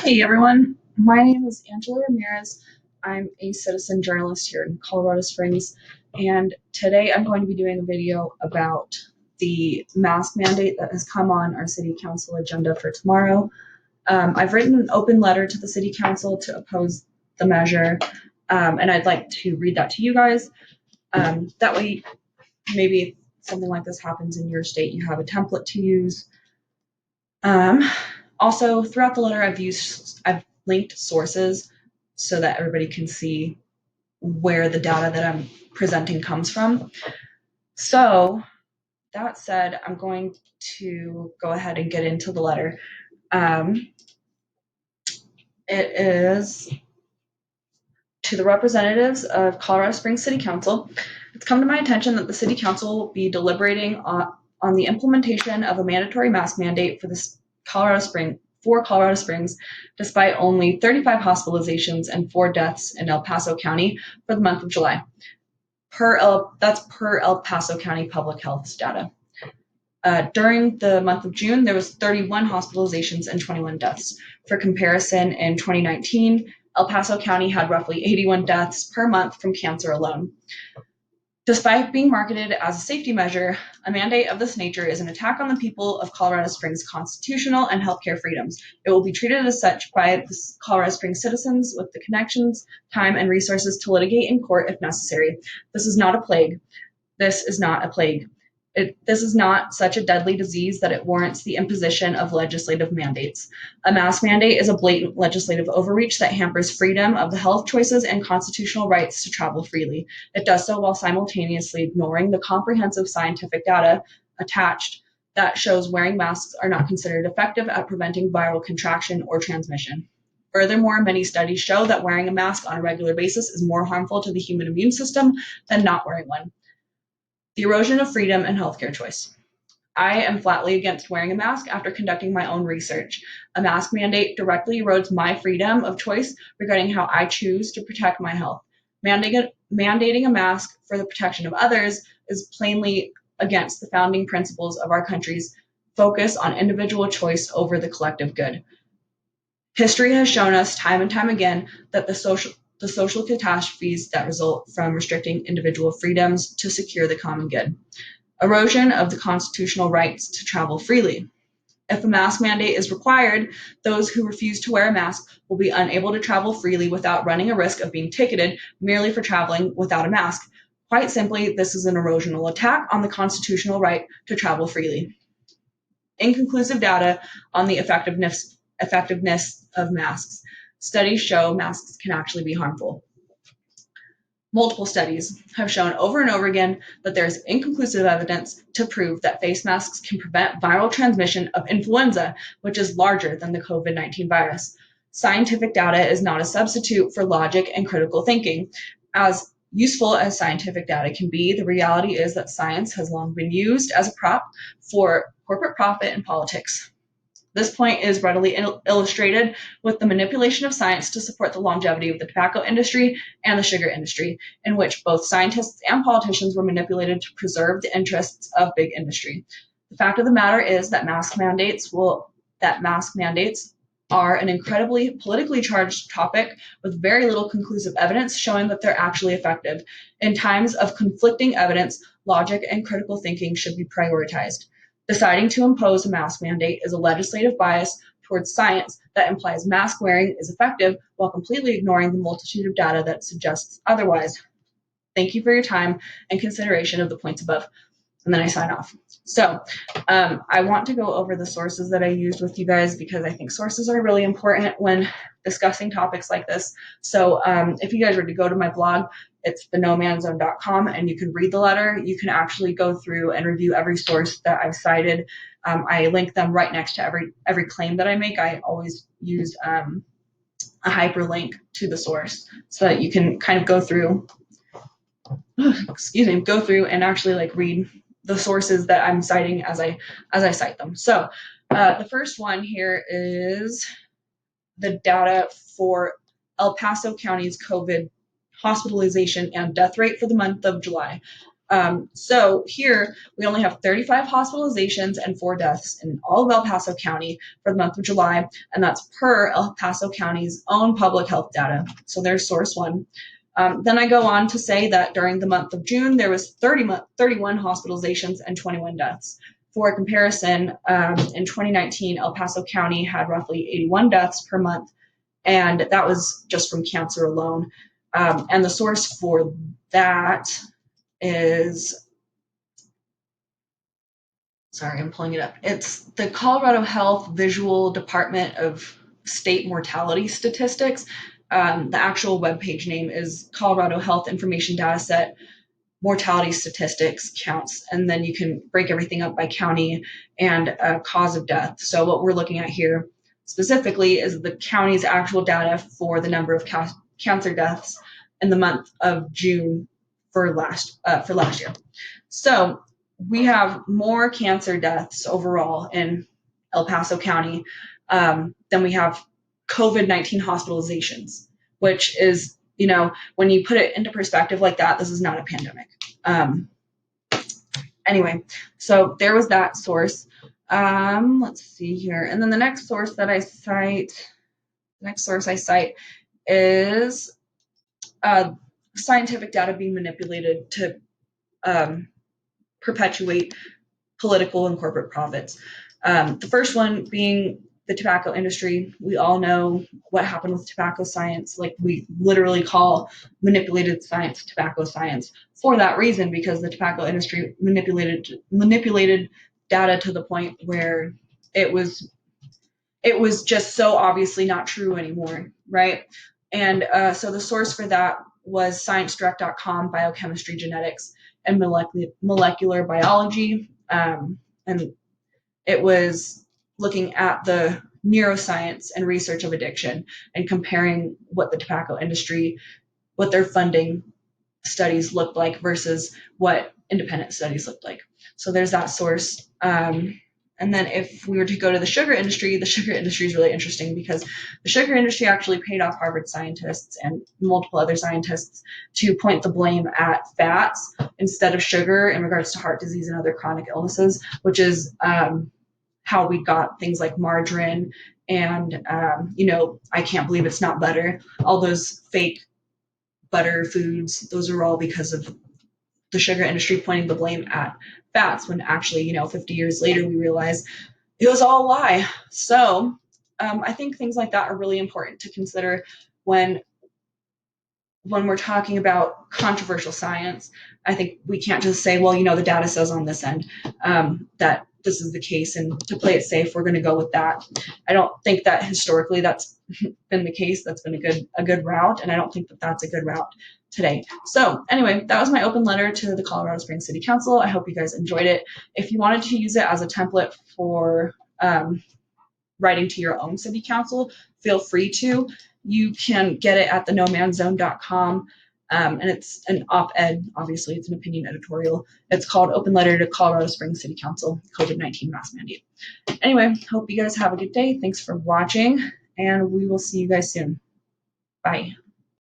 Hey everyone, my name is Angela Ramirez. I'm a citizen journalist here in Colorado Springs, and today I'm going to be doing a video about the mask mandate that has come on our city council agenda for tomorrow. I've written an open letter to the city council to oppose the measure, and I'd like to read that to you guys. That way, maybe if something like this happens in your state, you have a template to use. Um, Also, throughout the letter, I've linked sources so that everybody can see where the data that I'm presenting comes from. So that said, I'm going to go ahead and get into the letter. It is to the representatives of Colorado Springs City Council. It's come to my attention that the City Council will be deliberating on the implementation of a mandatory mask mandate for Colorado Springs, despite only 35 hospitalizations and 4 deaths in El Paso County for the month of July. That's per El Paso County Public Health's data. During the month of June, there was 31 hospitalizations and 21 deaths. For comparison, in 2019, El Paso County had roughly 81 deaths per month from cancer alone. Despite being marketed as a safety measure, a mandate of this nature is an attack on the people of Colorado Springs' constitutional and healthcare freedoms. It will be treated as such by the Colorado Springs citizens with the connections, time, and resources to litigate in court if necessary. This is not a plague. This is not a plague. This is not such a deadly disease that it warrants the imposition of legislative mandates. A mask mandate is a blatant legislative overreach that hampers freedom of the health choices and constitutional rights to travel freely. It does so while simultaneously ignoring the comprehensive scientific data attached that shows wearing masks are not considered effective at preventing viral contraction or transmission. Furthermore, many studies show that wearing a mask on a regular basis is more harmful to the human immune system than not wearing one. The erosion of freedom and healthcare choice. I am flatly against wearing a mask after conducting my own research. A mask mandate directly erodes my freedom of choice regarding how I choose to protect my health. Mandating a mask for the protection of others is plainly against the founding principles of our country's focus on individual choice over the collective good. History has shown us time and time again that the social catastrophes that result from restricting individual freedoms to secure the common good. Erosion of the constitutional rights to travel freely. If a mask mandate is required, those who refuse to wear a mask will be unable to travel freely without running a risk of being ticketed merely for traveling without a mask. Quite simply, this is an erosional attack on the constitutional right to travel freely. Inconclusive data on the effectiveness of masks. Studies show masks can actually be harmful. Multiple studies have shown over and over again that there is inconclusive evidence to prove that face masks can prevent viral transmission of influenza, which is larger than the COVID-19 virus. Scientific data is not a substitute for logic and critical thinking. As useful as scientific data can be, the reality is that science has long been used as a prop for corporate profit and politics. This point is readily illustrated with the manipulation of science to support the longevity of the tobacco industry and the sugar industry, in which both scientists and politicians were manipulated to preserve the interests of big industry. The fact of the matter is that mask mandates are an incredibly politically charged topic with very little conclusive evidence showing that they're actually effective. In times of conflicting evidence, logic and critical thinking should be prioritized. Deciding to impose a mask mandate is a legislative bias towards science that implies mask wearing is effective while completely ignoring the multitude of data that suggests otherwise. Thank you for your time and consideration of the points above. And then I sign off. So I want to go over the sources that I used with you guys because I think sources are really important when discussing topics like this. So if you guys were to go to my blog, it's thenomanzone.com, and you can read the letter. You can actually go through and review every source that I've cited. I link them right next to every claim that I make. I always use a hyperlink to the source so that you can kind of go through and actually read the sources that I'm citing as I cite them. So the first one here is the data for El Paso County's COVID hospitalization and death rate for the month of July. So here we only have 35 hospitalizations and 4 deaths in all of El Paso County for the month of July, and that's per El Paso County's own public health data. So there's source one. Then I go on to say that during the month of June, there was 31 hospitalizations and 21 deaths. For comparison, in 2019, El Paso County had roughly 81 deaths per month, and that was just from cancer alone. And the source for that is, sorry, I'm pulling it up. It's the Colorado Health Visual Department of State Mortality Statistics. The actual webpage name is Colorado Health Information Dataset Mortality Statistics Counts, and then you can break everything up by county and cause of death. So what we're looking at here specifically is the county's actual data for the number of cancer deaths in the month of June for last year. So we have more cancer deaths overall in El Paso County than we have COVID-19 hospitalizations, which is, when you put it into perspective like that, this is not a pandemic. Anyway, so there was that source. Let's see here. And then the next source I cite is scientific data being manipulated to perpetuate political and corporate profits. The first one being the tobacco industry. We all know what happened with tobacco science. Like, we literally call manipulated science tobacco science for that reason, because the tobacco industry manipulated data to the point where it was just so obviously not true anymore, right? And so the source for that was ScienceDirect.com, biochemistry, genetics, and molecular biology. And it was looking at the neuroscience and research of addiction and comparing what the tobacco industry, what their funding studies looked like versus what independent studies looked like. So there's that source. And then if we were to go to the sugar industry is really interesting, because the sugar industry actually paid off Harvard scientists and multiple other scientists to point the blame at fats instead of sugar in regards to heart disease and other chronic illnesses, which is how we got things like margarine and, I can't believe it's not butter. All those fake butter foods, those are all because of the sugar industry pointing the blame at fats, when actually, 50 years later, we realize it was all a lie. So I think things like that are really important to consider when we're talking about controversial science. I think we can't just say, well, the data says on this end that this is the case, and to play it safe, we're going to go with that. I don't think that historically that's been the case. That's been a good route, and I don't think that that's a good route today. So anyway, that was my open letter to the Colorado Springs City Council. I hope you guys enjoyed it. If you wanted to use it as a template for writing to your own city council, feel free to. You can get it at thenomanzone.com. And it's an op-ed, obviously, it's an opinion editorial. It's called Open Letter to Colorado Springs City Council, COVID-19 Mask Mandate. Anyway, hope you guys have a good day. Thanks for watching, and we will see you guys soon. Bye.